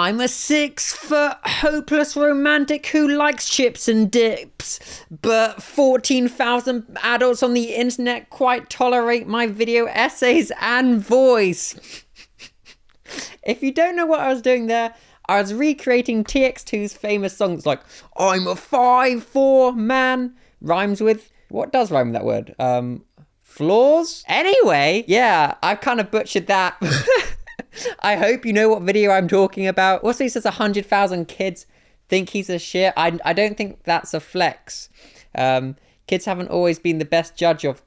I'm a 6-foot hopeless romantic who likes chips and dips, but 14,000 adults on the internet quite tolerate my video essays and voice. If you don't know what I was doing there, I was recreating TX2's famous songs like, I'm a 5'4" man. Rhymes with, what does rhyme with that word? Flaws? Anyway, yeah, I kind of butchered that. I hope you know what video I'm talking about. Also, he says 100,000 kids think he's a shit. I don't think that's a flex. Kids haven't always been the best judge of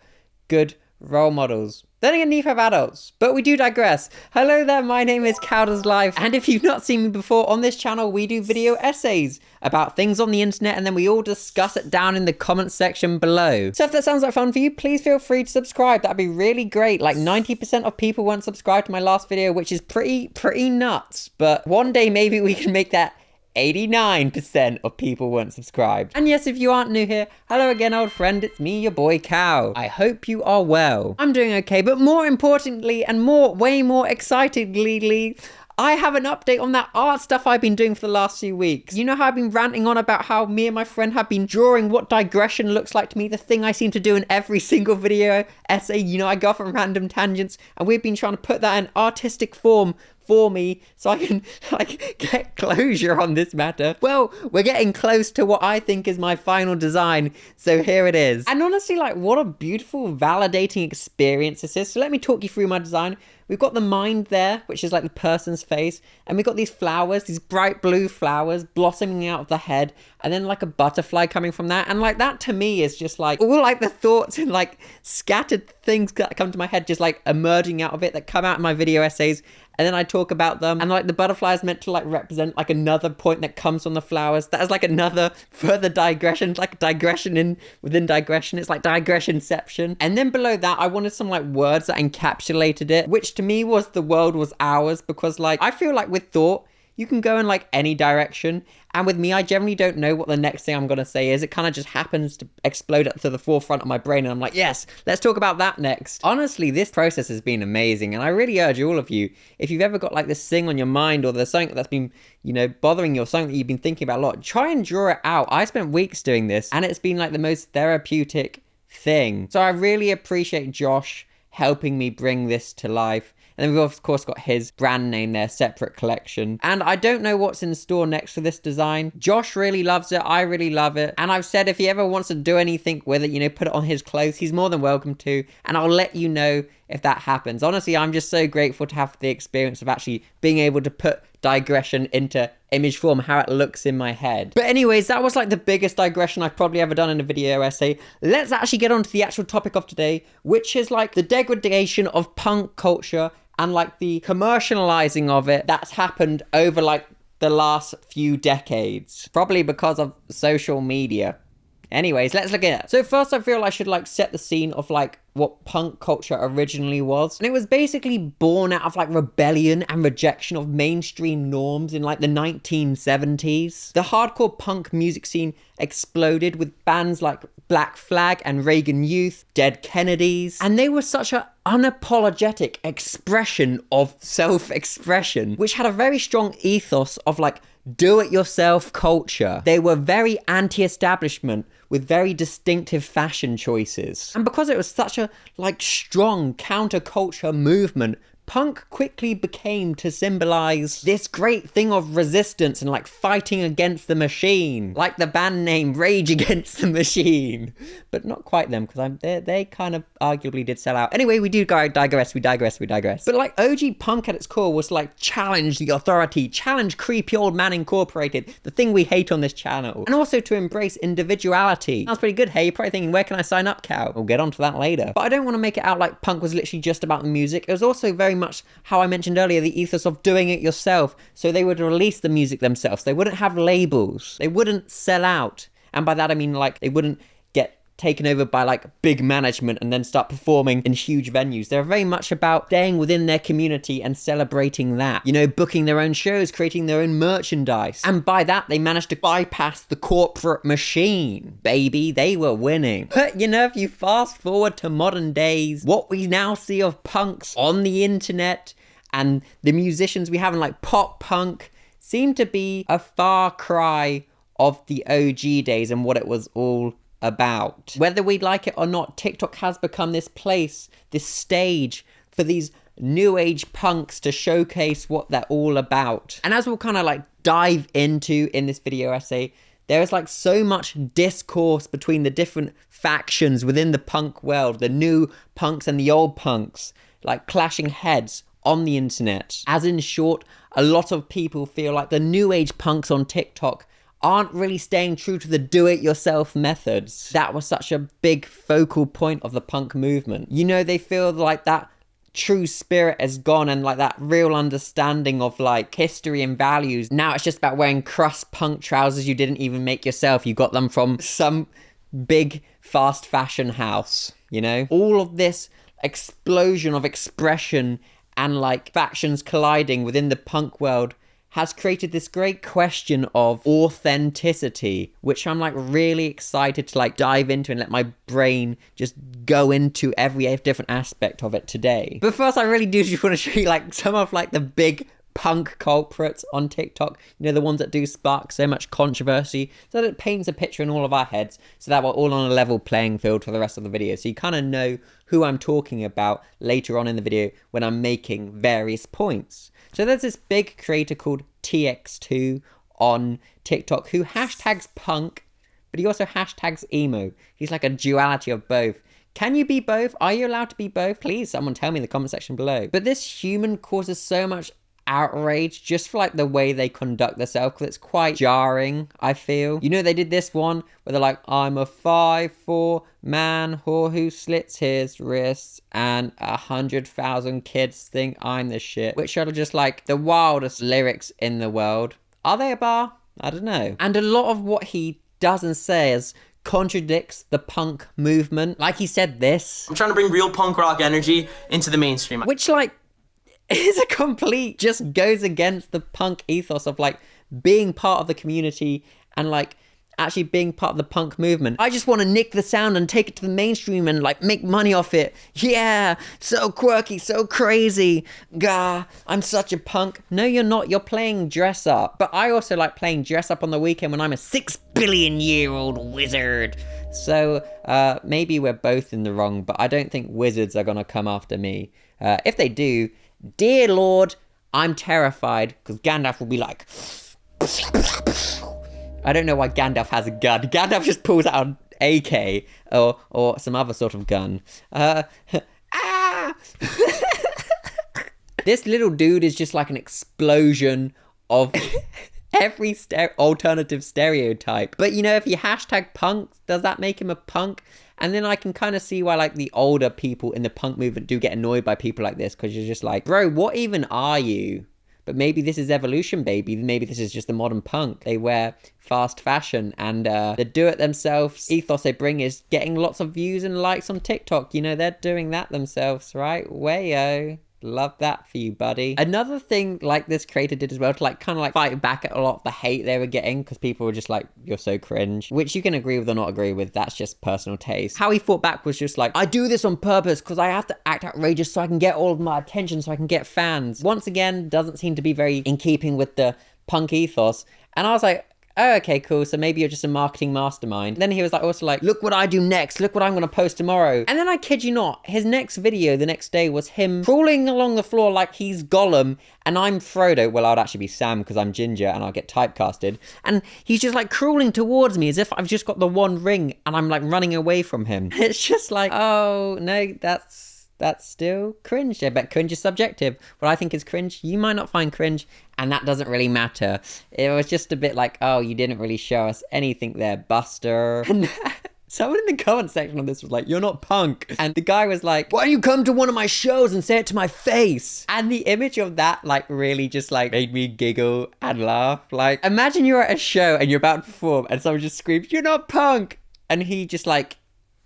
good role models. Then again, neither have adults. But we do digress. Hello there, my name is Cowder's Life. And if you've not seen me before, on this channel, we do video essays about things on the internet, and then we all discuss it down in the comments section below. So if that sounds like fun for you, please feel free to subscribe. That'd be really great. Like 90% of people weren't subscribed to my last video, which is pretty nuts. But one day, maybe we can make that 89% of people weren't subscribed. And yes, if you aren't new here, hello again, old friend. It's me, your boy Cow. I hope you are well. I'm doing okay, but more importantly and way more excitedly, I have an update on that art stuff I've been doing for the last few weeks. You know how I've been ranting on about how me and my friend have been drawing what digression looks like to me, the thing I seem to do in every single video essay. You know, I go off on random tangents, and we've been trying to put that in artistic form for me so I can get closure on this matter. Well, we're getting close to what I think is my final design, so here it is. And honestly, what a beautiful validating experience this is. So let me talk you through my design. We've got the mind there, which is like the person's face, and we've got these flowers, these bright blue flowers blossoming out of the head, and then like a butterfly coming from that. And that to me is just like all the thoughts and scattered things that come to my head, just emerging out of it, that come out in my video essays. And then I talk about them, and the butterfly is meant to represent another point that comes from the flowers. That is another further digression, digression within digression. It's like digressionception. And then below that, I wanted some words that encapsulated it, which to me was the world was ours, because I feel with thought, you can go in any direction. And with me, I generally don't know what the next thing I'm going to say is. It kind of just happens to explode up to the forefront of my brain. And I'm like, yes, let's talk about that next. Honestly, this process has been amazing. And I really urge all of you, if you've ever got this thing on your mind, or there's something that's been, bothering you, or something that you've been thinking about a lot, try and draw it out. I spent weeks doing this, and it's been the most therapeutic thing. So I really appreciate Josh helping me bring this to life. And then we've of course got his brand name there, separate collection. And I don't know what's in store next for this design. Josh really loves it. I really love it. And I've said if he ever wants to do anything with it, put it on his clothes, he's more than welcome to. And I'll let you know if that happens. Honestly, I'm just so grateful to have the experience of actually being able to put digression into image form, how it looks in my head. But anyways, that was the biggest digression I've probably ever done in a video essay. Let's actually get on to the actual topic of today, which is the degradation of punk culture and the commercializing of it that's happened over the last few decades, probably because of social media. Anyways, let's look at it. So first, I feel I should set the scene of what punk culture originally was. And it was basically born out of rebellion and rejection of mainstream norms in the 1970s. The hardcore punk music scene exploded with bands like Black Flag and Reagan Youth, Dead Kennedys, and they were such an unapologetic expression of self-expression, which had a very strong ethos of do-it-yourself culture. They were very anti-establishment with very distinctive fashion choices. And because it was such a strong counterculture movement, punk quickly became to symbolize this great thing of resistance and fighting against the machine, like the band name Rage Against the Machine. But not quite them, because they kind of arguably did sell out. Anyway, we digress. But OG punk at its core was challenge the authority, challenge creepy old man incorporated, the thing we hate on this channel, and also to embrace individuality. Sounds pretty good, hey? You're probably thinking, where can I sign up, Cow? We'll get onto that later. But I don't want to make it out like punk was literally just about the music. It was also very much how I mentioned earlier, the ethos of doing it yourself. So they would release the music themselves. They wouldn't have labels. They wouldn't sell out. And by that I mean they wouldn't get taken over by big management and then start performing in huge venues. They're very much about staying within their community and celebrating that. Booking their own shows, creating their own merchandise. And by that, they managed to bypass the corporate machine. Baby, they were winning. But if you fast forward to modern days, what we now see of punks on the internet and the musicians we have in pop punk, seem to be a far cry of the OG days and what it was all about. Whether we like it or not, TikTok has become this place, this stage for these new age punks to showcase what they're all about. And as we'll kind of like dive into in this video essay, there is like so much discourse between the different factions within the punk world, the new punks and the old punks, like clashing heads on the internet. As in short, a lot of people feel like the new age punks on TikTok aren't really staying true to the do-it-yourself methods. That was such a big focal point of the punk movement. You know, they feel like that true spirit has gone and like that real understanding of like history and values. Now it's just about wearing crust punk trousers you didn't even make yourself. You got them from some big fast fashion house, you know? All of this explosion of expression and like factions colliding within the punk world has created this great question of authenticity, which I'm like really excited to like dive into and let my brain just go into every different aspect of it today. But first, I really do just want to show you like some of like the big punk culprits on TikTok, you know, the ones that do spark so much controversy, so that it paints a picture in all of our heads so that we're all on a level playing field for the rest of the video. So you kind of know who I'm talking about later on in the video when I'm making various points. So there's this big creator called TX2 on TikTok who hashtags punk, but he also hashtags emo. He's like a duality of both. Can you be both? Are you allowed to be both? Please, someone tell me in the comment section below. But this human causes so much outrage just for like the way they conduct themselves, because it's quite jarring, I feel. You know, they did this one where they're like, I'm a 5'4" man whore who slits his wrists and 100,000 kids think I'm the shit, which are just like the wildest lyrics in the world. Are they a bar? I don't know. And a lot of what he does and says contradicts the punk movement. Like he said this, I'm trying to bring real punk rock energy into the mainstream, which like is a complete, just goes against the punk ethos of like being part of the community and like actually being part of the punk movement. I just want to nick the sound and take it to the mainstream and like make money off it. Yeah, so quirky, so crazy. Gah, I'm such a punk. No, you're not. You're playing dress up. But I also like playing dress up on the weekend when I'm a 6 billion year old wizard. So maybe we're both in the wrong, but I don't think wizards are going to come after me. If they do, dear Lord, I'm terrified because Gandalf will be like... I don't know why Gandalf has a gun. Gandalf just pulls out an AK or some other sort of gun. This little dude is just like an explosion of every alternative stereotype. But you know, if you hashtag punk, does that make him a punk? And then I can kind of see why like the older people in the punk movement do get annoyed by people like this, because you're just like, bro, what even are you? But maybe this is evolution, baby. Maybe this is just the modern punk. They wear fast fashion and the do-it-themselves ethos they bring is getting lots of views and likes on TikTok. You know, they're doing that themselves, right? Wayo. Love that for you, buddy. Another thing like this creator did as well to like kind of like fight back at a lot of the hate they were getting, because people were just like, you're so cringe, which you can agree with or not agree with. That's just personal taste. How he fought back was just like, I do this on purpose because I have to act outrageous so I can get all of my attention, so I can get fans. Once again, doesn't seem to be very in keeping with the punk ethos. And I was like, oh, okay, cool. So maybe you're just a marketing mastermind. Then he was like, also like, look what I do next. Look what I'm going to post tomorrow. And then I kid you not, his next video the next day was him crawling along the floor like he's Gollum and I'm Frodo. Well, I'd actually be Sam because I'm Ginger and I'll get typecasted. And he's just like crawling towards me as if I've just got the one ring and I'm like running away from him. It's just like, oh, no, that's still cringe. I bet cringe is subjective. What I think is cringe, you might not find cringe, and that doesn't really matter. It was just a bit like, oh, you didn't really show us anything there, Buster. And someone in the comment section on this was like, you're not punk. And the guy was like, why don't you come to one of my shows and say it to my face? And the image of that like really just like made me giggle and laugh. Like, imagine you're at a show and you're about to perform and someone just screams, you're not punk. And he just like,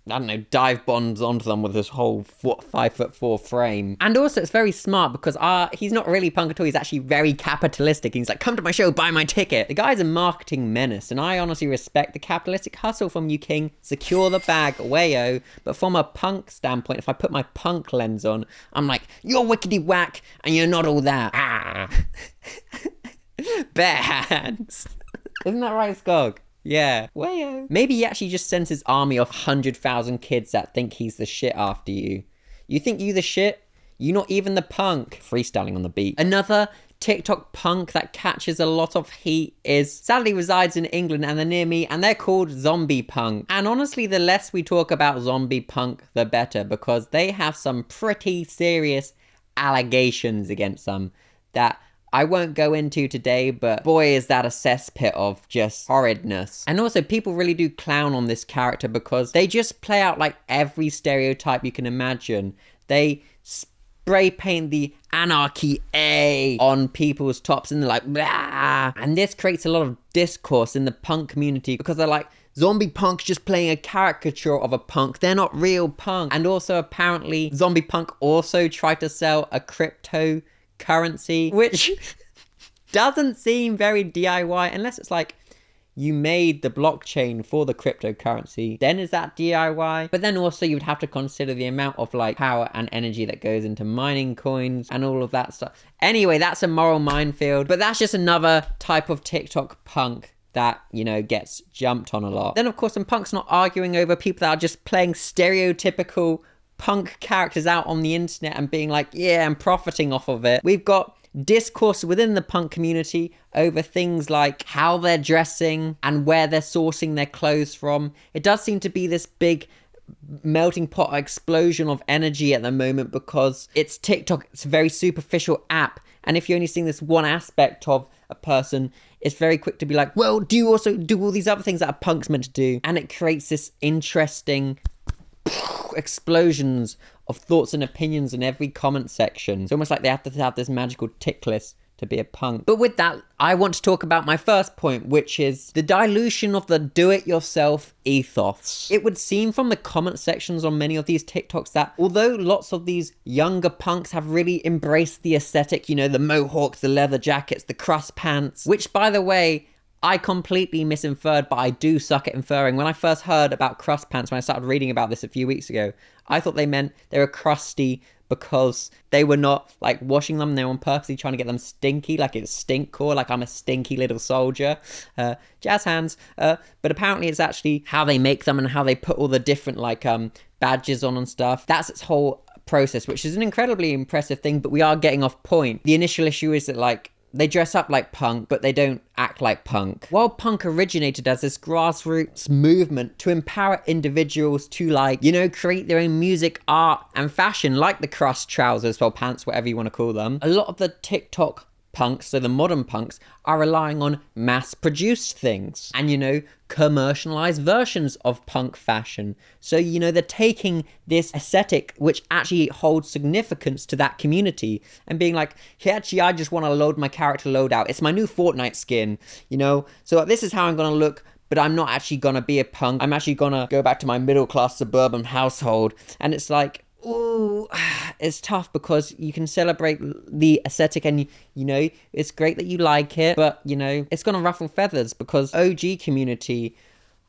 I don't know, dive bombs onto them with this whole 5'4" frame. And also it's very smart because he's not really punk at all. He's actually very capitalistic. He's like, come to my show, buy my ticket. The guy's a marketing menace, and I honestly respect the capitalistic hustle from you, King. Secure the bag, wayo. But from a punk standpoint, if I put my punk lens on, I'm like, you're wickety whack and you're not all that. Ah. Bare hands. Isn't that right, Skog? Yeah. Wayo. Maybe he actually just sends his army of 100,000 kids that think he's the shit after you. You think you the shit? You not even the punk. Freestyling on the beat. Another TikTok punk that catches a lot of heat sadly resides in England and they're near me, and they're called zombie punk. And honestly, the less we talk about zombie punk, the better, because they have some pretty serious allegations against them that I won't go into today, but boy is that a cesspit of just horridness. And also, people really do clown on this character because they just play out like every stereotype you can imagine. They spray paint the anarchy A on people's tops and they're like, blah. And this creates a lot of discourse in the punk community because they're like, zombie punk's just playing a caricature of a punk. They're not real punk. And also, apparently, zombie punk also tried to sell a cryptocurrency, which doesn't seem very DIY unless it's like you made the blockchain for the cryptocurrency, then is that DIY? But then also you would have to consider the amount of like power and energy that goes into mining coins and all of that stuff. Anyway, that's a moral minefield, but that's just another type of TikTok punk that, you know, gets jumped on a lot. Then of course, some punk's not arguing over people that are just playing stereotypical punk characters out on the internet and being like, yeah, I'm profiting off of it. We've got discourse within the punk community over things like how they're dressing and where they're sourcing their clothes from. It does seem to be this big melting pot explosion of energy at the moment because it's TikTok. It's a very superficial app. And if you're only seeing this one aspect of a person, it's very quick to be like, well, do you also do all these other things that a punk's meant to do? And it creates this interesting explosions of thoughts and opinions in every comment section. It's almost like they have to have this magical tick list to be a punk. But with that, I want to talk about my first point, which is the dilution of the do-it-yourself ethos. It would seem from the comment sections on many of these TikToks that although lots of these younger punks have really embraced the aesthetic, you know, the mohawks, the leather jackets, the crust pants, which by the way, I completely misinferred, but I do suck at inferring. When I first heard about crust pants, when I started reading about this a few weeks ago, I thought they meant they were crusty because they were not like washing them. They were on purposely trying to get them stinky, like it's stinkcore, like I'm a stinky little soldier. Jazz hands. But apparently it's actually how they make them and how they put all the different like badges on and stuff. That's its whole process, which is an incredibly impressive thing, but we are getting off point. The initial issue is that like they dress up like punk, but they don't act like punk. While punk originated as this grassroots movement to empower individuals to like, you know, create their own music, art, and fashion, like the crust trousers or pants, whatever you want to call them, a lot of the TikTok punks, so the modern punks, are relying on mass-produced things and, you know, commercialized versions of punk fashion. So, you know, they're taking this aesthetic, which actually holds significance to that community, and being like, hey, actually, I just want to load my character loadout. It's my new Fortnite skin, you know? So this is how I'm going to look, but I'm not actually going to be a punk. I'm actually going to go back to my middle-class suburban household. And it's like, ooh, it's tough because you can celebrate the aesthetic and, you know, it's great that you like it, but, you know, it's going to ruffle feathers because OG community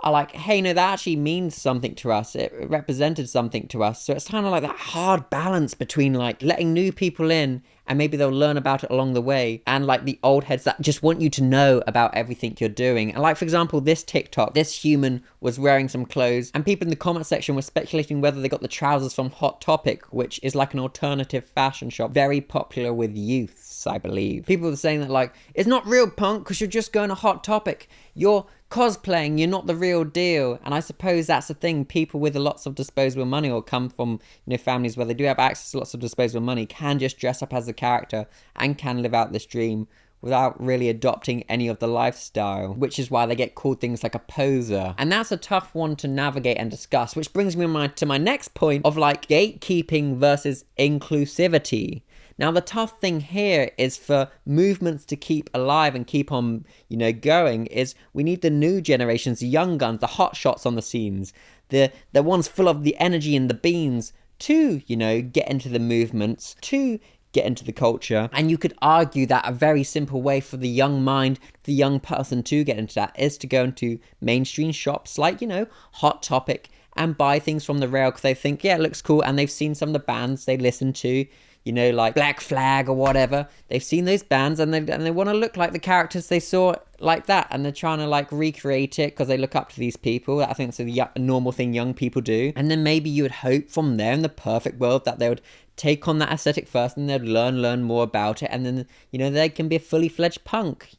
are like, hey, no, that actually means something to us. It represented something to us. So it's kind of like that hard balance between like letting new people in and maybe they'll learn about it along the way, and like the old heads that just want you to know about everything you're doing. And like, for example, this TikTok, this human was wearing some clothes and people in the comment section were speculating whether they got the trousers from Hot Topic, which is like an alternative fashion shop, very popular with youths, I believe. People were saying that like, it's not real punk because you're just going to Hot Topic. You're cosplaying, you're not the real deal. And I suppose that's the thing. People with lots of disposable money or come from, you know, families where they do have access to lots of disposable money can just dress up as a character and can live out this dream without really adopting any of the lifestyle, which is why they get called things like a poser. And that's a tough one to navigate and discuss, which brings me to my next point of like gatekeeping versus inclusivity. Now, the tough thing here is for movements to keep alive and keep on, you know, going is we need the new generations, the young guns, the hot shots on the scenes, the ones full of the energy and the beans to, you know, get into the movements, to get into the culture. And you could argue that a very simple way for the young mind, the young person to get into that is to go into mainstream shops like, you know, Hot Topic and buy things from the rail because they think, yeah, it looks cool. And they've seen some of the bands they listen to. like Black Flag or whatever. They've seen those bands and they want to look like the characters they saw like that, and they're trying to like recreate it because they look up to these people. I think it's a normal thing young people do. And then maybe you would hope from there in the perfect world that they would take on that aesthetic first and they'd learn more about it, and then they can be a fully fledged punk.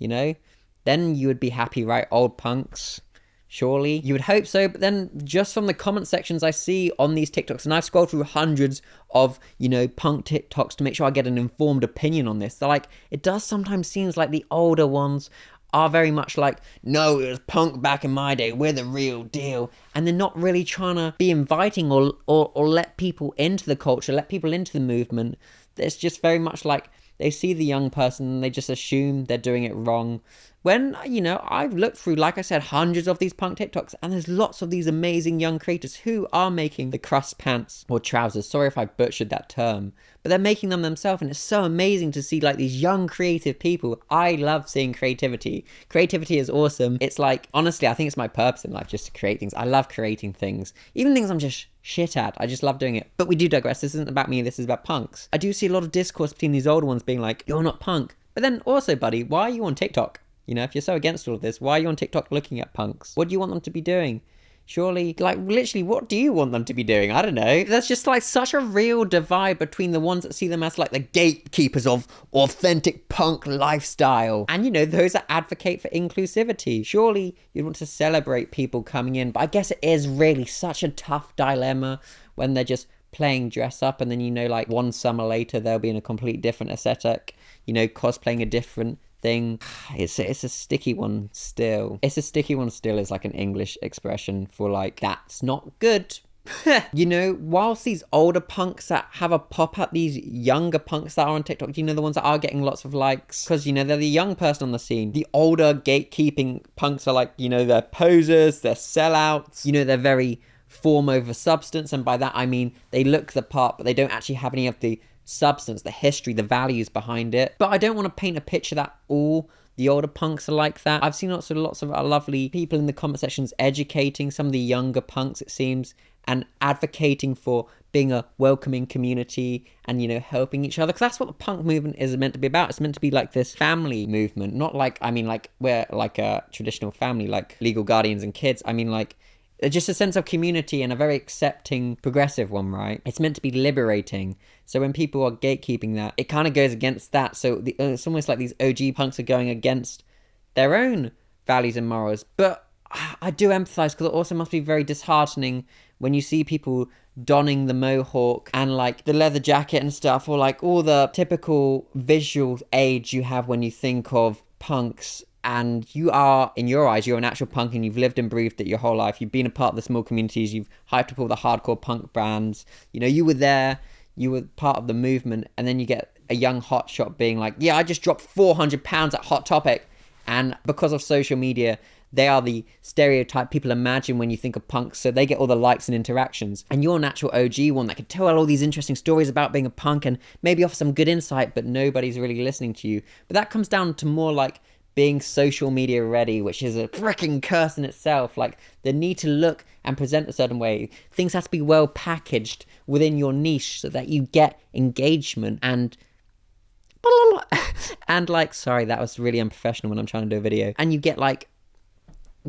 Then you would be happy, right? Old punks. Surely you would hope so. But then just from the comment sections I see on these TikToks, and I've scrolled through hundreds of punk TikToks to make sure I get an informed opinion on this, they're like, it does sometimes seems like the older ones are very much like, no, it was punk back in my day, we're the real deal. And they're not really trying to be inviting or let people into the culture, let people into the movement. It's just very much like they see the young person and they just assume they're doing it wrong. When, I've looked through, like I said, hundreds of these punk TikToks, and there's lots of these amazing young creators who are making the crust pants or trousers. Sorry if I butchered that term, but they're making them themselves, and it's so amazing to see like these young creative people. I love seeing creativity. Creativity is awesome. It's like, honestly, I think it's my purpose in life, just to create things. I love creating things, even things I'm just shit at. I just love doing it. But we do digress. This isn't about me. This is about punks. I do see a lot of discourse between these older ones being like, you're not punk. But then also, buddy, why are you on TikTok? If you're so against all of this, why are you on TikTok looking at punks? What do you want them to be doing? Surely, like, literally, what do you want them to be doing? I don't know. There's just, like, such a real divide between the ones that see them as, like, the gatekeepers of authentic punk lifestyle. And, those that advocate for inclusivity. Surely, you'd want to celebrate people coming in. But I guess it is really such a tough dilemma when they're just playing dress up, and then, like, one summer later, they'll be in a complete different aesthetic, cosplaying a different thing. It's a sticky one still. It's a sticky one still is like an English expression for like, that's not good. Whilst these older punks that have a pop at these younger punks that are on TikTok, the ones that are getting lots of likes, because they're the young person on the scene. The older gatekeeping punks are like, they're posers, they're sellouts, they're very form over substance, and by that I mean they look the part but they don't actually have any of the substance, the history, the values behind it. But I don't want to paint a picture that all the older punks are like that. I've seen lots of lovely people in the comment sections educating some of the younger punks, it seems, and advocating for being a welcoming community and, helping each other. Because that's what the punk movement is meant to be about. It's meant to be like this family movement. Not like, we're like a traditional family, like legal guardians and kids. Just a sense of community and a very accepting, progressive one, right? It's meant to be liberating. So when people are gatekeeping that, it kind of goes against that. So it's almost like these OG punks are going against their own values and morals. But I do empathise, because it also must be very disheartening when you see people donning the mohawk and like the leather jacket and stuff, or like all the typical visual aids you have when you think of punks. And you are, in your eyes, you're an actual punk, and you've lived and breathed it your whole life. You've been a part of the small communities. You've hyped up all the hardcore punk bands. You were there. You were part of the movement. And then you get a young hotshot being like, yeah, I just dropped 400 pounds at Hot Topic. And because of social media, they are the stereotype people imagine when you think of punks. So they get all the likes and interactions. And you're an actual OG one that can tell all these interesting stories about being a punk and maybe offer some good insight, but nobody's really listening to you. But that comes down to more like being social media ready, which is a freaking curse in itself. Like, the need to look and present a certain way. Things have to be well packaged within your niche so that you get engagement and like, sorry, that was really unprofessional when I'm trying to do a video. And you get like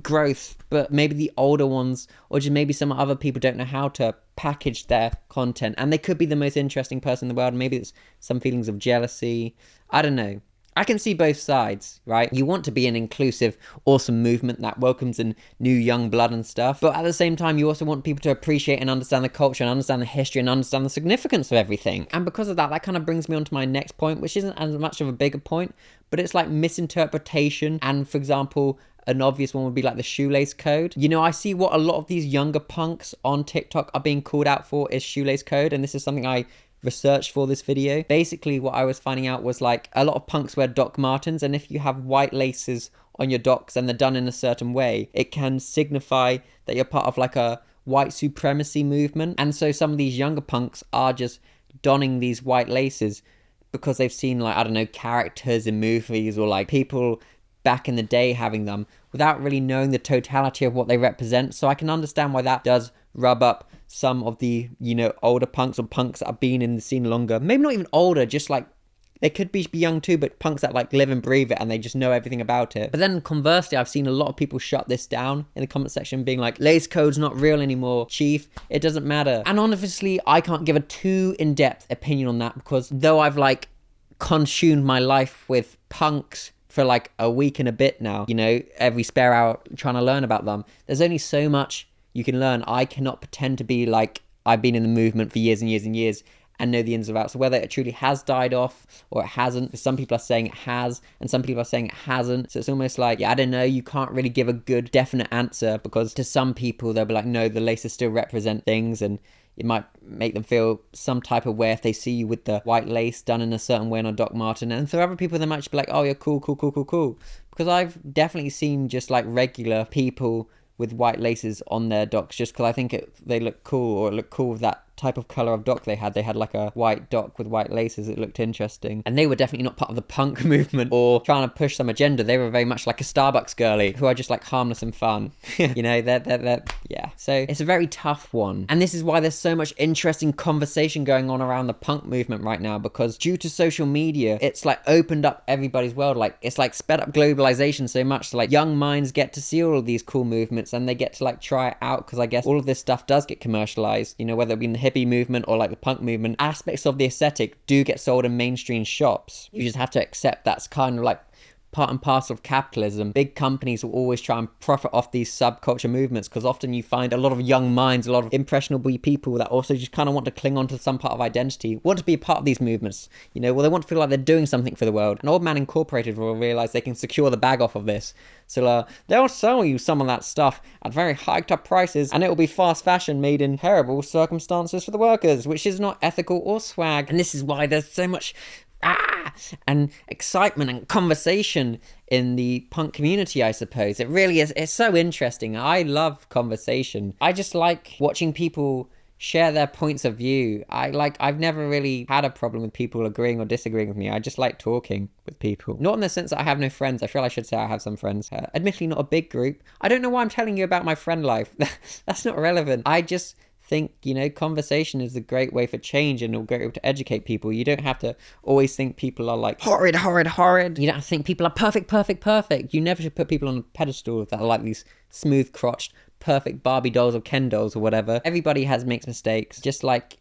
growth, but maybe the older ones, or just maybe some other people don't know how to package their content, and they could be the most interesting person in the world. Maybe it's some feelings of jealousy. I don't know. I can see both sides, right? You want to be an inclusive, awesome movement that welcomes in new young blood and stuff. But at the same time, you also want people to appreciate and understand the culture and understand the history and understand the significance of everything. And because of that, that kind of brings me on to my next point, which isn't as much of a bigger point, but it's like misinterpretation. And for example, an obvious one would be like the shoelace code. I see what a lot of these younger punks on TikTok are being called out for is shoelace code. And this is something I researched for this video. Basically, what I was finding out was like a lot of punks wear Doc Martens, and if you have white laces on your docs and they're done in a certain way, it can signify that you're part of like a white supremacy movement. And so some of these younger punks are just donning these white laces because they've seen like, I don't know, characters in movies or like people back in the day having them without really knowing the totality of what they represent. So I can understand why that does rub up some of the, older punks or punks that have been in the scene longer. Maybe not even older, just like, they could be young too, but punks that like live and breathe it and they just know everything about it. But then conversely, I've seen a lot of people shut this down in the comment section, being like, lace code's not real anymore, chief, it doesn't matter. And honestly, I can't give a too in-depth opinion on that, because though I've like consumed my life with punks for like a week and a bit now, every spare hour trying to learn about them, there's only so much you can learn. I cannot pretend to be like I've been in the movement for years and years and years and know the ins and outs. So whether it truly has died off or it hasn't, because some people are saying it has and some people are saying it hasn't. So it's almost like, I don't know, you can't really give a good definite answer, because to some people they'll be like, no, the laces still represent things, and it might make them feel some type of way if they see you with the white lace done in a certain way on a Doc Marten. And for other people, they might just be like, oh, you're cool. Because I've definitely seen just like regular people with white laces on their docs, just because I think they look cool, or it looked cool with that type of color of doc they had. They had like a white doc with white laces. It looked interesting. And they were definitely not part of the punk movement or trying to push some agenda. They were very much like a Starbucks girly who are just like harmless and fun. They're yeah. So it's a very tough one. And this is why there's so much interesting conversation going on around the punk movement right now, because due to social media, it's like opened up everybody's world. Like it's like sped up globalization so much. So like young minds get to see all of these cool movements and they get to like try it out, because I guess all of this stuff does get commercialized, whether it be in the hippie movement or like the punk movement. Aspects of the aesthetic do get sold in mainstream shops. You just have to accept that's kind of like part and parcel of capitalism. Big companies will always try and profit off these subculture movements, because often you find a lot of young minds, a lot of impressionable people that also just kind of want to cling on to some part of identity, want to be a part of these movements. They want to feel like they're doing something for the world. And Old Man Incorporated will realize they can secure the bag off of this. So they'll sell you some of that stuff at very hiked up prices, and it will be fast fashion made in terrible circumstances for the workers, which is not ethical or swag. And this is why there's so much and excitement and conversation in the punk community, I suppose. It really is. It's so interesting. I love conversation. I just like watching people share their points of view. I've never really had a problem with people agreeing or disagreeing with me. I just like talking with people. Not in the sense that I have no friends. I feel I should say I have some friends. Admittedly, not a big group. I don't know why I'm telling you about my friend life. That's not relevant. I just think, conversation is a great way for change and a great way to educate people. You don't have to always think people are like horrid. You don't have to think people are perfect. You never should put people on a pedestal that are like these smooth crotched, perfect Barbie dolls or Ken dolls or whatever. Everybody makes mistakes. Just like,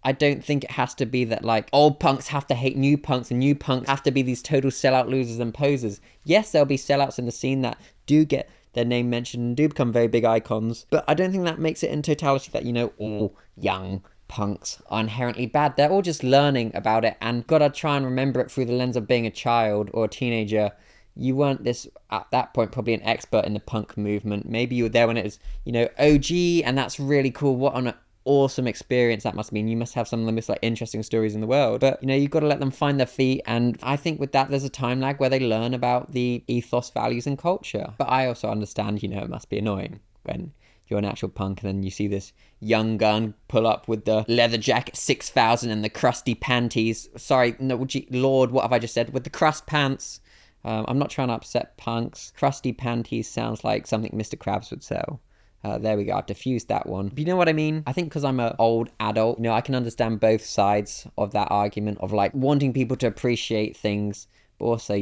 I don't think it has to be that like old punks have to hate new punks and new punks have to be these total sellout losers and posers. Yes, there'll be sellouts in the scene that do get their name mentioned and do become very big icons, but I don't think that makes it in totality that, all young punks are inherently bad. They're all just learning about it, and gotta try and remember it through the lens of being a child or a teenager. You weren't at that point probably an expert in the punk movement. Maybe you were there when it was, OG, and that's really cool. What an awesome experience that must mean. You must have some of the most interesting stories in the world, but you've got to let them find their feet. And I think with that there's a time lag where they learn about the ethos, values and culture. But I also understand, it must be annoying when you're an actual punk and then you see this young gun pull up with the leather jacket 6000 and the crusty panties. Sorry, no, Lord, what have I just said? With the crust pants. I'm not trying to upset punks. Crusty panties sounds like something Mr. Krabs would sell. There we go, I've diffused that one. But you know what I mean? I think because I'm an old adult, I can understand both sides of that argument of like wanting people to appreciate things, but also,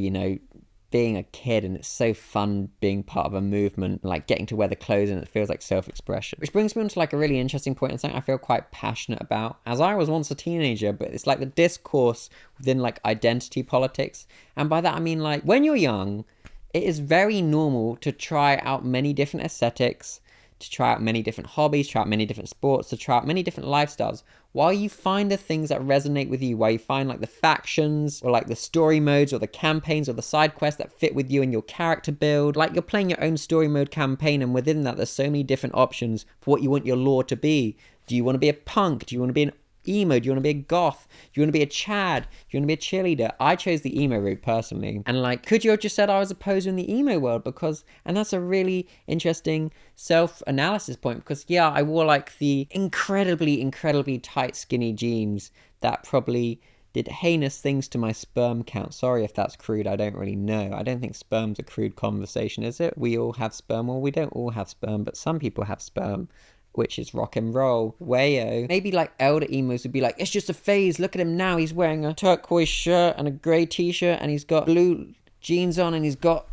being a kid and it's so fun being part of a movement, like getting to wear the clothes and it feels like self-expression. Which brings me on to like a really interesting point and something I feel quite passionate about, as I was once a teenager, but it's like the discourse within like identity politics. And by that I mean like when you're young, it is very normal to try out many different aesthetics, to try out many different hobbies, try out many different sports, to try out many different lifestyles, while you find the things that resonate with you, while you find like the factions or like the story modes or the campaigns or the side quests that fit with you and your character build. Like you're playing your own story mode campaign, and within that there's so many different options for what you want your lore to be. Do you want to be a punk? Do you want to be an emo? Do you want to be a goth? Do you want to be a Chad? Do you want to be a cheerleader? I chose the emo route personally. And like, could you have just said I was a poser in the emo world? And that's a really interesting self-analysis point, because yeah, I wore like the incredibly tight skinny jeans that probably did heinous things to my sperm count. Sorry if that's crude, I don't really know. I don't think sperm's a crude conversation, is it? We all have sperm, or we don't all have sperm, but some people have sperm. which is rock and roll. Wayo, maybe like elder emos would be like, it's just a phase, look at him now, he's wearing a turquoise shirt and a grey t-shirt and he's got blue jeans on and he's got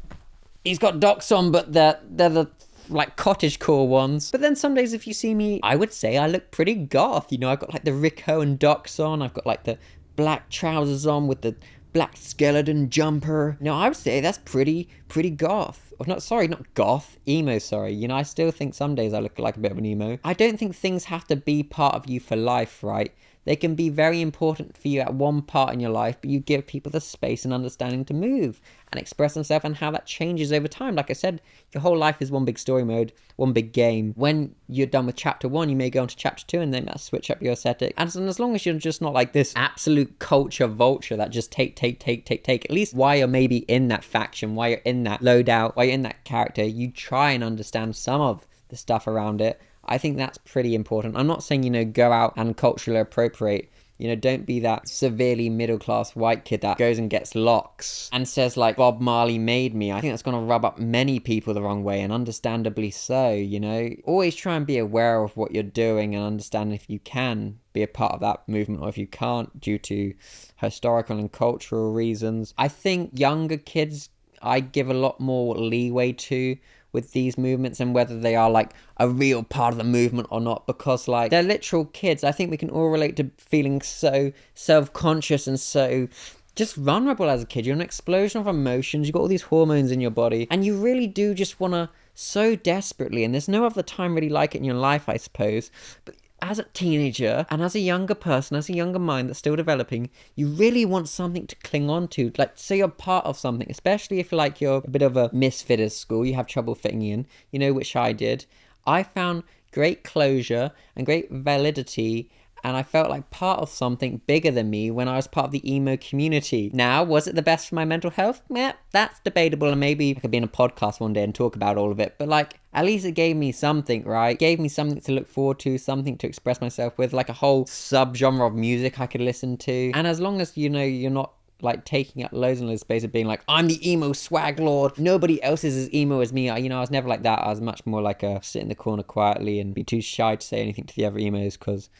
docs on, but they're the like cottagecore ones. But then some days if you see me, I would say I look pretty goth. You know, I've got like the Rick Owen docs on, I've got like the black trousers on with the black skeleton jumper. No, I would say that's pretty goth. Or not goth, emo, sorry. You know, I still think some days I look like a bit of an emo. I don't think things have to be part of you for life, right? They can be very important for you at one part in your life, but you give people the space and understanding to move and express themselves, and how that changes over time. Like I said, your whole life is one big story mode, one big game. When you're done with chapter 1, you may go on to chapter 2 and then switch up your aesthetic. And as long as you're just not like this absolute culture vulture that just take, at least while you're maybe in that faction, while you're in that loadout, while you're in that character, you try and understand some of the stuff around it. I think that's pretty important. I'm not saying, you know, go out and culturally appropriate. You know, don't be that severely middle-class white kid that goes and gets locks and says, like, Bob Marley made me. I think that's going to rub up many people the wrong way, and understandably so, you know. Always try and be aware of what you're doing and understand if you can be a part of that movement or if you can't due to historical and cultural reasons. I think younger kids, I give a lot more leeway to with these movements and whether they are like a real part of the movement or not, because like they're literal kids. I think we can all relate to feeling so self-conscious and so just vulnerable as a kid. You're an explosion of emotions, you've got all these hormones in your body, and you really do just want to so desperately, and there's no other time really like it in your life, I suppose, but as a teenager and as a younger person, as a younger mind that's still developing, you really want something to cling on to, like say you're part of something, especially if like you're a bit of a misfit at school, you have trouble fitting in, you know, which I did. I found great closure and great validity, and I felt like part of something bigger than me when I was part of the emo community. Now, was it the best for my mental health? Yeah, that's debatable, and maybe I could be in a podcast one day and talk about all of it, but like, at least it gave me something, right? It gave me something to look forward to, something to express myself with, like a whole sub-genre of music I could listen to. And as long as, you know, you're not like taking up loads and loads of space of being like, I'm the emo swag lord, nobody else is as emo as me. I was never like that. I was much more like a sit in the corner quietly and be too shy to say anything to the other emos, because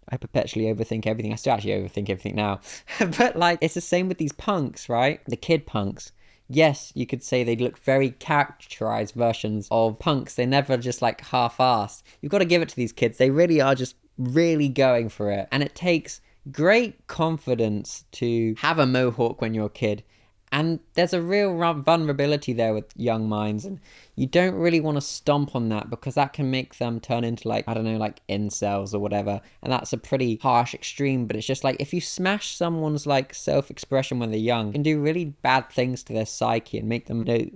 I perpetually overthink everything. I still actually overthink everything now. But like, it's the same with these punks, right? The kid punks. Yes, you could say they look very characterized versions of punks. They're never just like half-assed. You've got to give it to these kids. They really are just really going for it. And it takes great confidence to have a mohawk when you're a kid. And there's a real vulnerability there with young minds, and you don't really want to stomp on that, because that can make them turn into like, I don't know, like incels or whatever, and that's a pretty harsh extreme. But it's just like, if you smash someone's like self-expression when they're young, it can do really bad things to their psyche and make them, you know,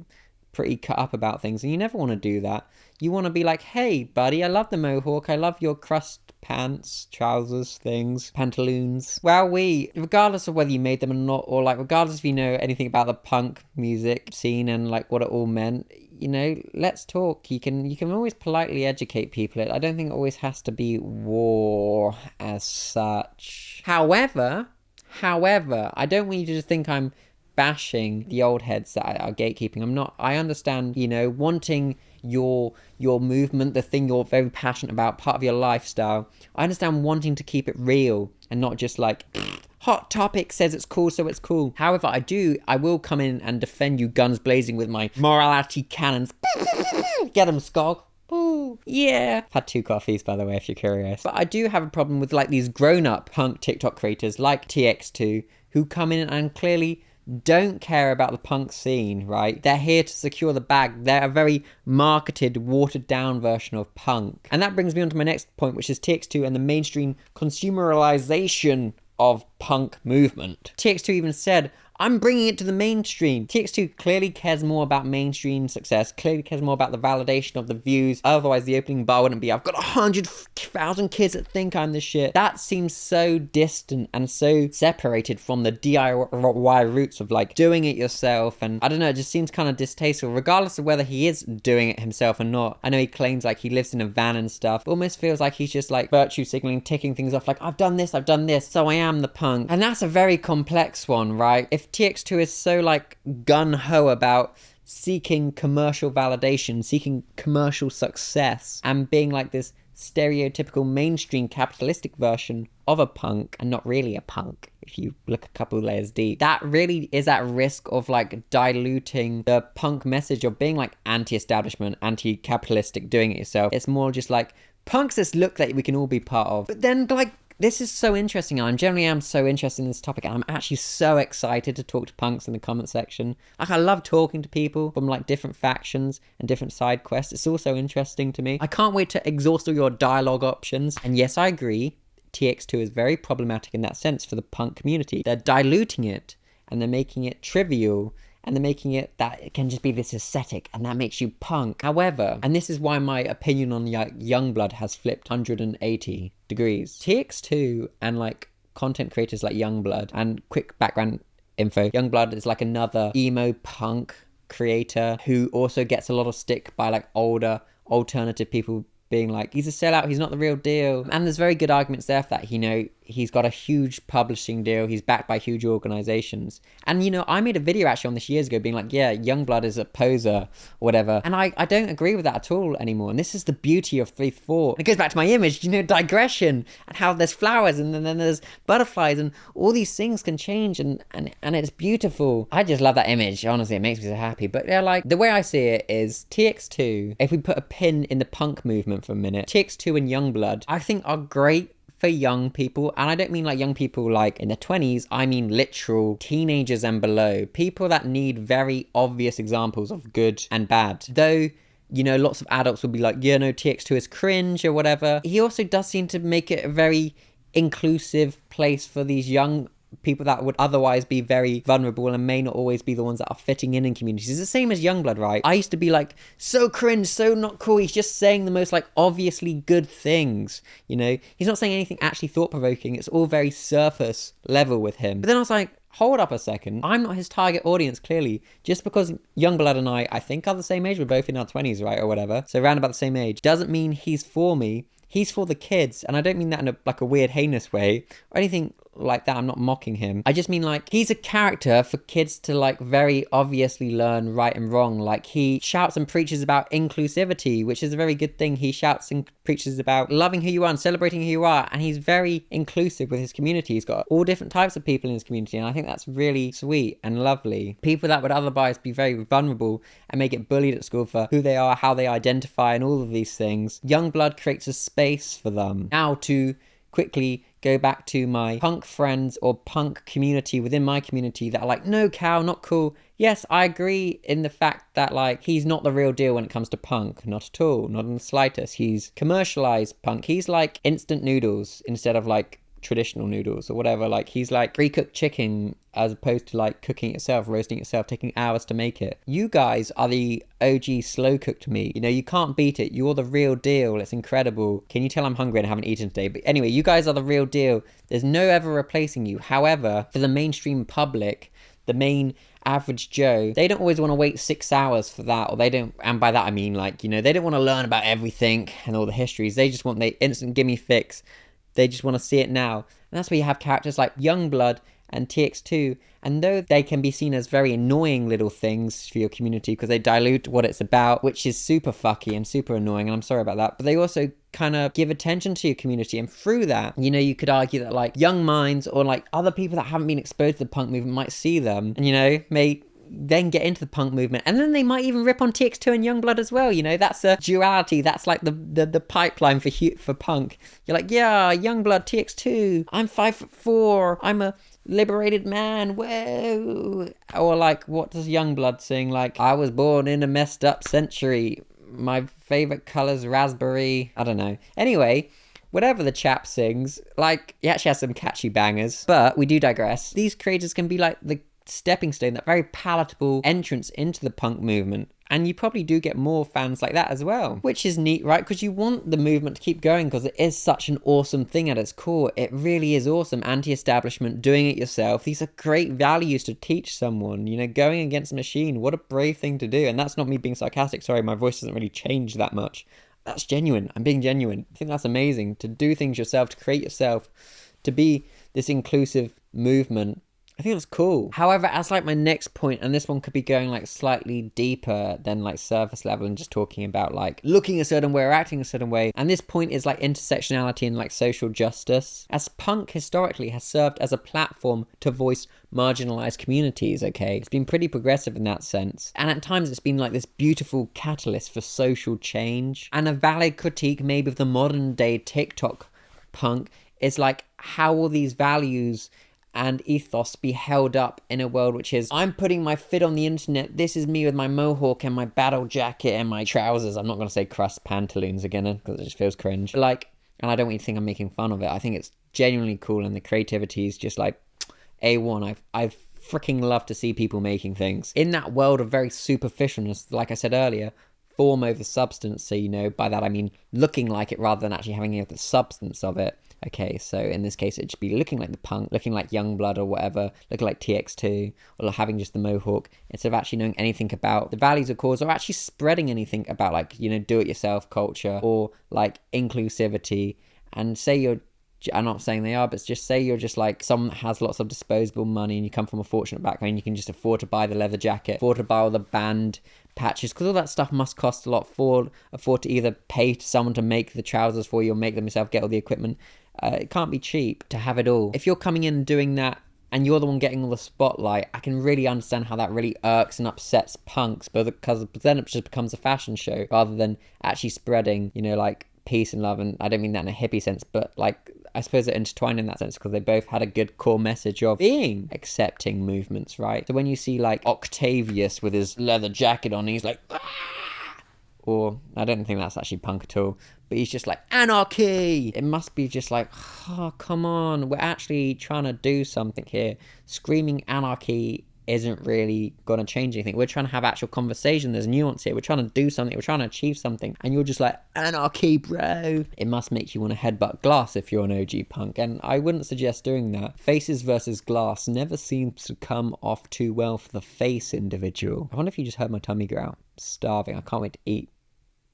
pretty cut up about things, and you never want to do that. You want to be like, hey buddy, I love the mohawk, I love your crust pants, trousers, things, pantaloons. Well, regardless of whether you made them or not, or like regardless if you know anything about the punk music scene and like what it all meant, you know, let's talk. You can always politely educate people. I don't think it always has to be war as such. However, I don't want you to just think I'm bashing the old heads that are gatekeeping. I'm not. I understand, you know, wanting your movement, the thing you're very passionate about, part of your lifestyle. I understand wanting to keep it real and not just like, hot topic says it's cool, so it's cool. However, I will come in and defend you guns blazing with my morality cannons. Get them, Skog. Ooh, yeah. I've had 2 coffees, by the way, if you're curious. But I do have a problem with like these grown-up punk TikTok creators like TX2 who come in and clearly don't care about the punk scene, right? They're here to secure the bag. They're a very marketed, watered down version of punk. And that brings me on to my next point, which is TX2 and the mainstream consumerization of punk movement. TX2 even said, I'm bringing it to the mainstream. TX2 clearly cares more about mainstream success, clearly cares more about the validation of the views. Otherwise, the opening bar wouldn't be, I've got 100,000 kids that think I'm the shit. That seems so distant and so separated from the DIY roots of like doing it yourself. And I don't know, it just seems kind of distasteful, regardless of whether he is doing it himself or not. I know he claims like he lives in a van and stuff. It almost feels like he's just like virtue signaling, ticking things off like, I've done this, so I am the punk. And that's a very complex one, right? If TX2 is so like gun-ho about seeking commercial validation, seeking commercial success, and being like this stereotypical mainstream capitalistic version of a punk and not really a punk, if you look a couple layers deep, that really is at risk of like diluting the punk message of being like anti-establishment, anti-capitalistic, doing it yourself. It's more just like punk's this look that we can all be part of. But then like, this is so interesting. I generally am so interested in this topic, and I'm actually so excited to talk to punks in the comment section. Like, I love talking to people from like different factions and different side quests. It's also interesting to me. I can't wait to exhaust all your dialogue options. And yes, I agree, TX2 is very problematic in that sense for the punk community. They're diluting it, and they're making it trivial, and they're making it that it can just be this aesthetic, and that makes you punk. However, and this is why my opinion on Yungblud has flipped 180 degrees. TX2 and like content creators like Yungblud, and quick background info, Yungblud is like another emo punk creator who also gets a lot of stick by like older alternative people being like, he's a sellout, he's not the real deal. And there's very good arguments there for that. You know, he's got a huge publishing deal, he's backed by huge organizations. And you know, I made a video actually on this years ago being like, yeah, Yungblud is a poser or whatever. And I don't agree with that at all anymore. And this is the beauty of 3-4. It goes back to my image, you know, digression, and how there's flowers and then there's butterflies, and all these things can change, and it's beautiful. I just love that image. Honestly, it makes me so happy. But yeah, like the way I see it is TX2, if we put a pin in the punk movement for a minute, TX2 and Yungblud, I think are great for young people. And I don't mean like young people like in their 20s, I mean literal teenagers and below, people that need very obvious examples of good and bad. Though, you know, lots of adults will be like, yeah, no, TX2 is cringe or whatever. He also does seem to make it a very inclusive place for these young people that would otherwise be very vulnerable and may not always be the ones that are fitting in communities. It's the same as Yungblud, right? I used to be like, so cringe, so not cool. He's just saying the most like obviously good things, you know? He's not saying anything actually thought-provoking. It's all very surface level with him. But then I was like, hold up a second. I'm not his target audience, clearly. Just because Yungblud and I think are the same age, we're both in our 20s, right? Or whatever. So around about the same age. Doesn't mean he's for me. He's for the kids. And I don't mean that in a weird, heinous way or anything like that. I'm not mocking him. I just mean like he's a character for kids to like very obviously learn right and wrong. Like he shouts and preaches about inclusivity, which is a very good thing. He shouts and preaches about loving who you are and celebrating who you are, and he's very inclusive with his community. He's got all different types of people in his community, and I think that's really sweet and lovely. People that would otherwise be very vulnerable and may get bullied at school for who they are, how they identify, and all of these things, Yungblud creates a space for them. Now to quickly go back to my punk friends or punk community within my community that are like, no, Cal, not cool. Yes, I agree in the fact that like he's not the real deal when it comes to punk. Not at all, not in the slightest. He's commercialized punk. He's like instant noodles instead of like traditional noodles or whatever. Like he's like pre-cooked chicken as opposed to like cooking it yourself, roasting it yourself, taking hours to make it. You guys are the OG slow cooked meat. You know, you can't beat it. You're the real deal. It's incredible. Can you tell I'm hungry and I haven't eaten today? But anyway, you guys are the real deal. There's no ever replacing you. However, for the mainstream public, the main average Joe, they don't always want to wait 6 hours for that, or they don't, and by that I mean like, you know, they don't want to learn about everything and all the histories. They just want the instant gimme fix. They just want to see it now. And that's where you have characters like Yungblud and TX2, and though they can be seen as very annoying little things for your community because they dilute what it's about, which is super fucky and super annoying, and I'm sorry about that, but they also kind of give attention to your community, and through that, you know, you could argue that like young minds or like other people that haven't been exposed to the punk movement might see them and, you know, may then get into the punk movement, and then they might even rip on TX2 and Yungblud as well. You know, that's a duality. That's like the pipeline for punk. You're like, yeah, Yungblud, TX2, I'm 5'4", I'm a liberated man, whoa. Or like, what does Yungblud sing? Like, I was born in a messed up century, my favorite color's raspberry. I don't know. Anyway, whatever the chap sings, like, he actually has some catchy bangers, but we do digress. These creators can be like the stepping stone, that very palatable entrance into the punk movement, and you probably do get more fans like that as well, which is neat, right? Because you want the movement to keep going, because it is such an awesome thing at its core. It really is awesome. Anti-establishment, doing it yourself, these are great values to teach someone, you know, going against the machine. What a brave thing to do. And that's not me being sarcastic. Sorry, my voice doesn't really change that much. That's genuine. I'm being genuine. I think that's amazing, to do things yourself, to create yourself, to be this inclusive movement. I think that's cool. However, as like my next point, and this one could be going like slightly deeper than like surface level and just talking about like looking a certain way or acting a certain way. And this point is like intersectionality and like social justice. As punk historically has served as a platform to voice marginalized communities, okay? It's been pretty progressive in that sense. And at times it's been like this beautiful catalyst for social change. And a valid critique maybe of the modern day TikTok punk is like how will these values and ethos be held up in a world which is, I'm putting my fit on the internet, this is me with my mohawk and my battle jacket and my trousers. I'm not going to say crust pantaloons again because it just feels cringe. Like, and I don't really think I'm making fun of it. I think it's genuinely cool and the creativity is just like A1. I've freaking love to see people making things. In that world of very superficialness, like I said earlier, form over substance. So, you know, by that I mean looking like it rather than actually having the substance of it. Okay, so in this case, it'd just be looking like the punk, looking like Yungblud or whatever, looking like TX2, or having just the mohawk, instead of actually knowing anything about the values of cause, or actually spreading anything about, like, you know, do-it-yourself culture, or, like, inclusivity, and say you're, I'm not saying they are, but just say you're just, like, someone that has lots of disposable money, and you come from a fortunate background, you can just afford to buy the leather jacket, afford to buy all the band patches, because all that stuff must cost a lot. Afford to either pay someone to make the trousers for you or make them yourself, get all the equipment. It can't be cheap to have it all. If you're coming in and doing that and you're the one getting all the spotlight, I can really understand how that really irks and upsets punks, but because then it just becomes a fashion show rather than actually spreading, you know, like peace and love. And I don't mean that in a hippie sense, but like I suppose they're intertwined in that sense because they both had a good core message of being accepting movements, right? So when you see like Octavius with his leather jacket on, he's like, ah! Or I don't think that's actually punk at all, but he's just like, anarchy! It must be just like, oh, come on, we're actually trying to do something here. Screaming anarchy isn't really going to change anything. We're trying to have actual conversation. There's nuance here. We're trying to do something. We're trying to achieve something. And you're just like, anarchy, bro. It must make you want to headbutt glass if you're an OG punk. And I wouldn't suggest doing that. Faces versus glass never seems to come off too well for the face individual. I wonder if you just heard my tummy growl. I'm starving. I can't wait to eat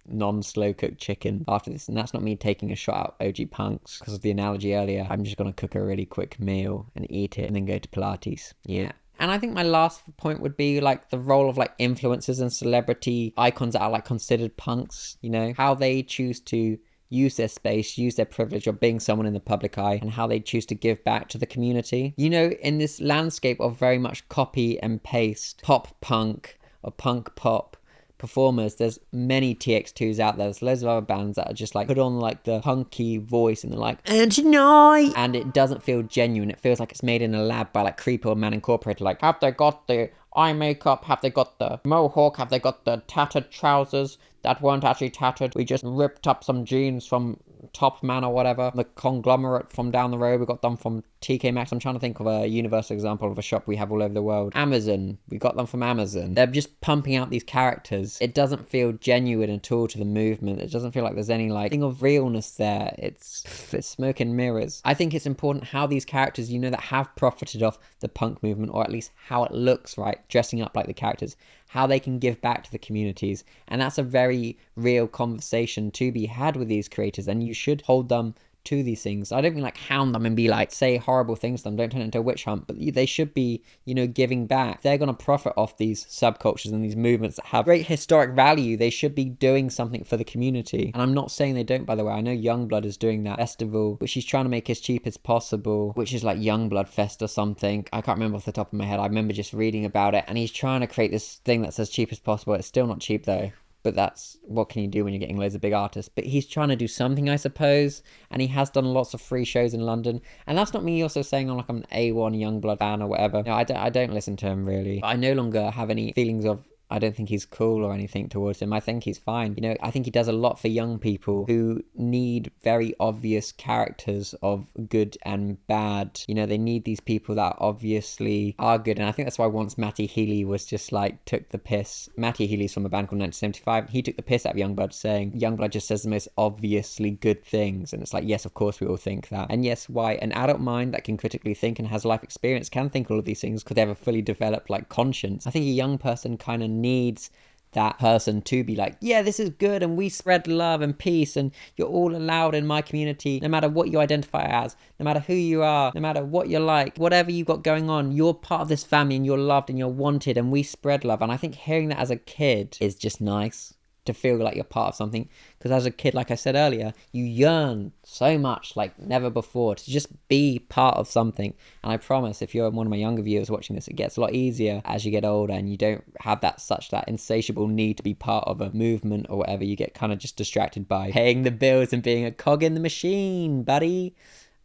non-slow cooked chicken after this. And that's not me taking a shot at OG punks because of the analogy earlier. I'm just going to cook a really quick meal and eat it and then go to Pilates. Yeah. And I think my last point would be like the role of like influencers and celebrity icons that are like considered punks, you know, how they choose to use their space, use their privilege of being someone in the public eye, and how they choose to give back to the community. You know, in this landscape of very much copy and paste pop punk or punk pop performers, there's many TX2s out there. There's loads of other bands that are just like put on like the punky voice and they're like, and tonight, and it doesn't feel genuine. It feels like it's made in a lab by like Creeper or Man Incorporated. Like, have they got the eye makeup? Have they got the mohawk? Have they got the tattered trousers that weren't actually tattered? We just ripped up some jeans from Top Man or whatever, the conglomerate from down the road. We got them from TK Maxx. I'm trying to think of a universal example of a shop we have all over the world. Amazon, we got them from Amazon. They're just pumping out these characters. It doesn't feel genuine at all to the movement. It doesn't feel like there's any like thing of realness there. It's smoke and mirrors. I think it's important how these characters, you know, that have profited off the punk movement, or at least how it looks, right, dressing up like the characters, how they can give back to the communities. And that's a very real conversation to be had with these creators, and you should hold them to these things. I don't mean like hound them and be like, say horrible things to them, don't turn it into a witch hunt, but they should be, you know, giving back. They're going to profit off these subcultures and these movements that have great historic value. They should be doing something for the community. And I'm not saying they don't, by the way. I know Yungblud is doing that festival, which he's trying to make as cheap as possible, which is like Yungblud Fest or something. I can't remember off the top of my head. I remember just reading about it, and he's trying to create this thing that's as cheap as possible. It's still not cheap though. But that's, what can you do when you're getting loads of big artists? But he's trying to do something, I suppose. And he has done lots of free shows in London. And that's not me also saying I'm like I'm an A1 Yungblud fan or whatever. No, I don't listen to him really. But I no longer have any feelings of, I don't think he's cool or anything towards him. I think he's fine. You know, I think he does a lot for young people who need very obvious characters of good and bad. You know, they need these people that obviously are good. And I think that's why once Matty Healy was just like, took the piss. Matty Healy's from a band called 1975. He took the piss out of Yungblud, saying Yungblud just says the most obviously good things. And it's like, yes, of course we all think that. And yes, why an adult mind that can critically think and has life experience can think all of these things because they have a fully developed like conscience. I think a young person kind of needs that person to be like, yeah, this is good and we spread love and peace and you're all allowed in my community, no matter what you identify as, no matter who you are, no matter what you're like, whatever you've got going on, you're part of this family and you're loved and you're wanted and we spread love. And I think hearing that as a kid is just nice, to feel like you're part of something, because as a kid, like I said earlier, you yearn so much like never before to just be part of something. And I promise, if you're one of my younger viewers watching this, it gets a lot easier as you get older and you don't have that insatiable need to be part of a movement or whatever. You get kind of just distracted by paying the bills and being a cog in the machine, buddy.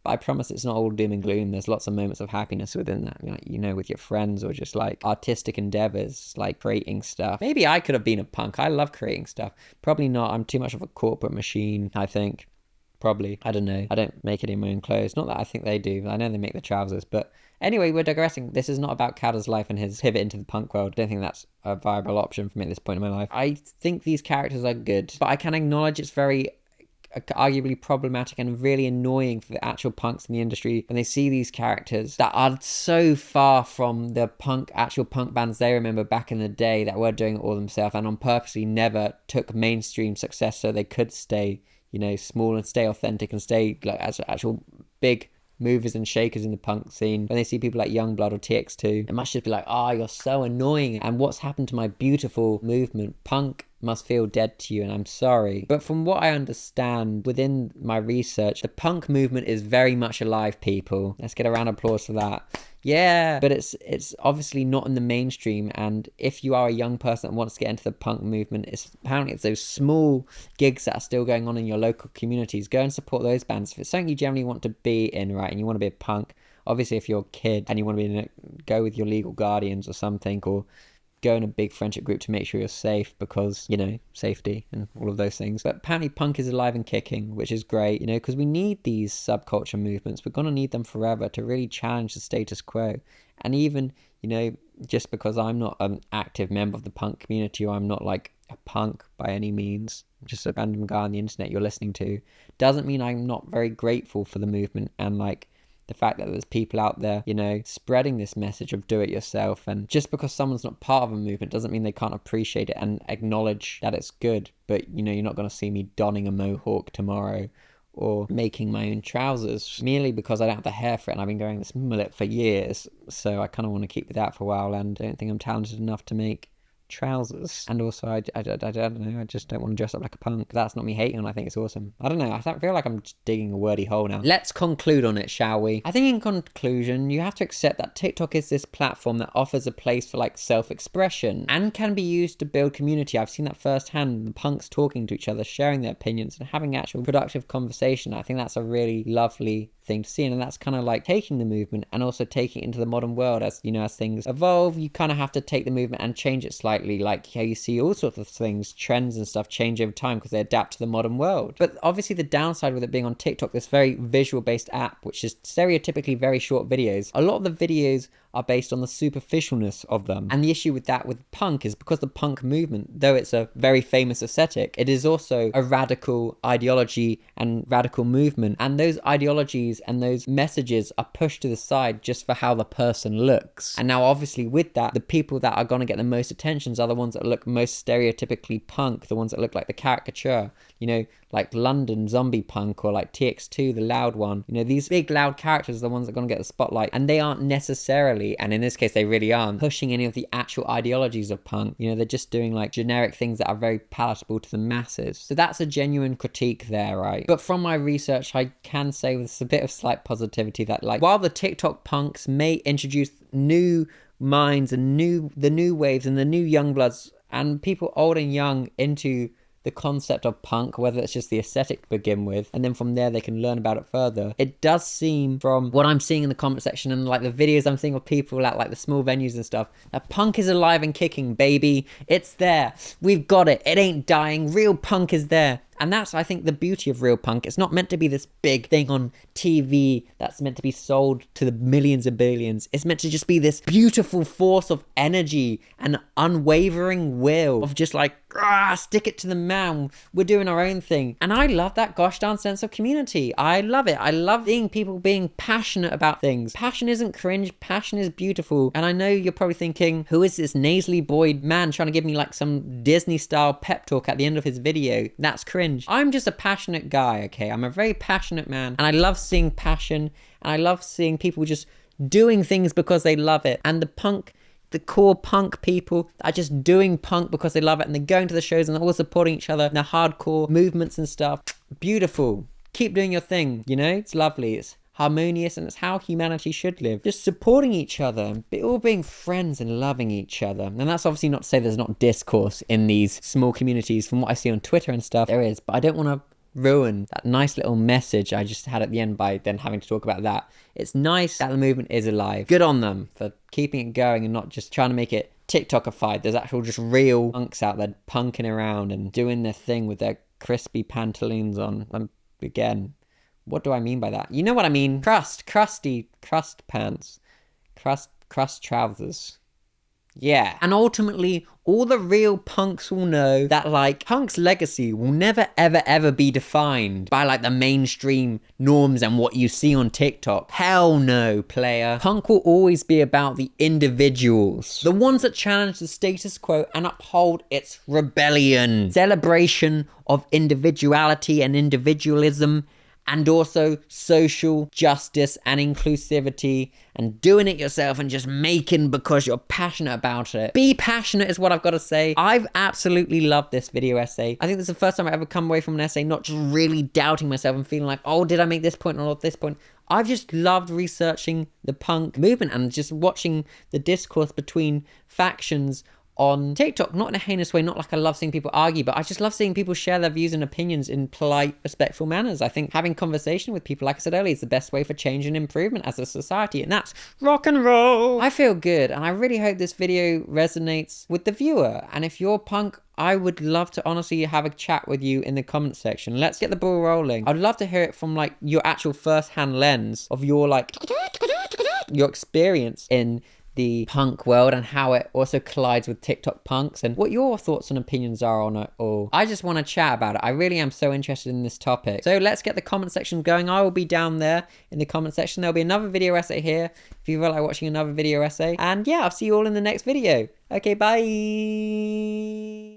But I promise it's not all doom and gloom. There's lots of moments of happiness within that, with your friends or just like artistic endeavors, like creating stuff. Maybe I could have been a punk. I love creating stuff. Probably not. I'm too much of a corporate machine, I think. Probably. I don't know. I don't make any of my own clothes. Not that I think they do. I know they make the trousers. But anyway, we're digressing. This is not about Cowder's life and his pivot into the punk world. I don't think that's a viable option for me at this point in my life. I think these characters are good, but I can acknowledge it's very arguably problematic and really annoying for the actual punks in the industry when they see these characters that are so far from the actual punk bands they remember back in the day that were doing it all themselves and on purposely never took mainstream success so they could stay, small and stay authentic and stay like as actual big movers and shakers in the punk scene. When they see people like Yungblud or TX2, it must just be like, you're so annoying and what's happened to my beautiful movement? Punk must feel dead to you and I'm sorry. But from what I understand within my research, the punk movement is very much alive, people. Let's get a round of applause for that. Yeah, but it's obviously not in the mainstream, and if you are a young person that wants to get into the punk movement, apparently it's those small gigs that are still going on in your local communities. Go and support those bands. If it's something you generally want to be in, right, and you want to be a punk, obviously if you're a kid and you want to be in it, go with your legal guardians or something, or go in a big friendship group to make sure you're safe because, safety and all of those things. But apparently punk is alive and kicking, which is great, because we need these subculture movements. We're going to need them forever to really challenge the status quo. And even, just because I'm not an active member of the punk community or I'm not like a punk by any means, just a random guy on the internet you're listening to, doesn't mean I'm not very grateful for the movement and like the fact that there's people out there, spreading this message of do it yourself. And just because someone's not part of a movement doesn't mean they can't appreciate it and acknowledge that it's good. But, you're not going to see me donning a mohawk tomorrow or making my own trousers merely because I don't have the hair for it and I've been growing this mullet for years. So I kind of want to keep with that for a while and don't think I'm talented enough to make trousers. And also I don't know, I just don't want to dress up like a punk. That's not me hating on, I think it's awesome. I don't know, I feel like I'm just digging a wordy hole now. Let's conclude on it, shall we? I think in conclusion, you have to accept that TikTok is this platform that offers a place for like self-expression and can be used to build community. I've seen that firsthand, the punks talking to each other, sharing their opinions and having actual productive conversation. I think that's a really lovely thing to see, and that's kind of like taking the movement and also taking it into the modern world. As as things evolve, you kind of have to take the movement and change it slightly, like how you see all sorts of things, trends and stuff change over time because they adapt to the modern world. But obviously the downside with it being on TikTok, this very visual based app, which is stereotypically very short videos, a lot of the videos are based on the superficialness of them. And the issue with that with punk is because the punk movement, though it's a very famous aesthetic, it is also a radical ideology and radical movement. And those ideologies and those messages are pushed to the side just for how the person looks. And now obviously with that, the people that are going to get the most attentions are the ones that look most stereotypically punk, the ones that look like the caricature, like London zombie punk or like TX2, the loud one. These big loud characters are the ones that are going to get the spotlight, and they aren't necessarily, and in this case they really aren't, pushing any of the actual ideologies of punk. They're just doing like generic things that are very palatable to the masses. So that's a genuine critique there, right? But from my research, I can say with a bit of slight positivity that like while the TikTok punks may introduce new minds and the new waves and the new young bloods and people old and young into the concept of punk, whether it's just the aesthetic to begin with, and then from there they can learn about it further. It does seem, from what I'm seeing in the comment section and like the videos I'm seeing of people at like the small venues and stuff, that punk is alive and kicking, baby. It's there. We've got it. It ain't dying. Real punk is there. And that's, I think, the beauty of real punk. It's not meant to be this big thing on TV that's meant to be sold to the millions and billions. It's meant to just be this beautiful force of energy and unwavering will of just like, stick it to the man. We're doing our own thing. And I love that gosh darn sense of community. I love it. I love seeing people being passionate about things. Passion isn't cringe. Passion is beautiful. And I know you're probably thinking, who is this nasally boyed man trying to give me like some Disney style pep talk at the end of his video? That's cringe. I'm just a passionate guy, okay? I'm a very passionate man. And I love seeing passion. And I love seeing people just doing things because they love it. And the core punk people are just doing punk because they love it, and they're going to the shows and they're all supporting each other in the hardcore movements and stuff. Beautiful. Keep doing your thing, you know? It's lovely. It's harmonious, and it's how humanity should live. Just supporting each other, all being friends and loving each other. And that's obviously not to say there's not discourse in these small communities. From what I see on Twitter and stuff, there is. But I don't want to ruin that nice little message I just had at the end by then having to talk about that. It's nice that the movement is alive. Good on them for keeping it going and not just trying to make it TikTokified. There's actual just real punks out there punking around and doing their thing with their crispy pantaloons on. Again, what do I mean by that? You know what I mean? Crust pants. Crust trousers. Yeah. And ultimately, all the real punks will know that, like, punk's legacy will never, ever, ever be defined by, like, the mainstream norms and what you see on TikTok. Hell no, player. Punk will always be about the individuals. The ones that challenge the status quo and uphold its rebellion. Celebration of individuality and individualism. And also social justice and inclusivity, and doing it yourself and just making because you're passionate about it. Be passionate is what I've got to say. I've absolutely loved this video essay. I think this is the first time I've ever come away from an essay not just really doubting myself and feeling like, oh, did I make this point or not this point? I've just loved researching the punk movement and just watching the discourse between factions on TikTok, not in a heinous way, not like I love seeing people argue, but I just love seeing people share their views and opinions in polite, respectful manners. I think having conversation with people, like I said earlier, is the best way for change and improvement as a society, and that's rock and roll. I feel good, and I really hope this video resonates with the viewer. And if you're punk, I would love to honestly have a chat with you in the comment section. Let's get the ball rolling. I'd love to hear it from like your actual first-hand lens of your like your experience in the punk world and how it also collides with TikTok punks and what your thoughts and opinions are on it all. I just want to chat about it. I really am so interested in this topic. So let's get the comment section going. I will be down there in the comment section. There'll be another video essay here if you feel like watching another video essay. And yeah, I'll see you all in the next video. Okay, bye.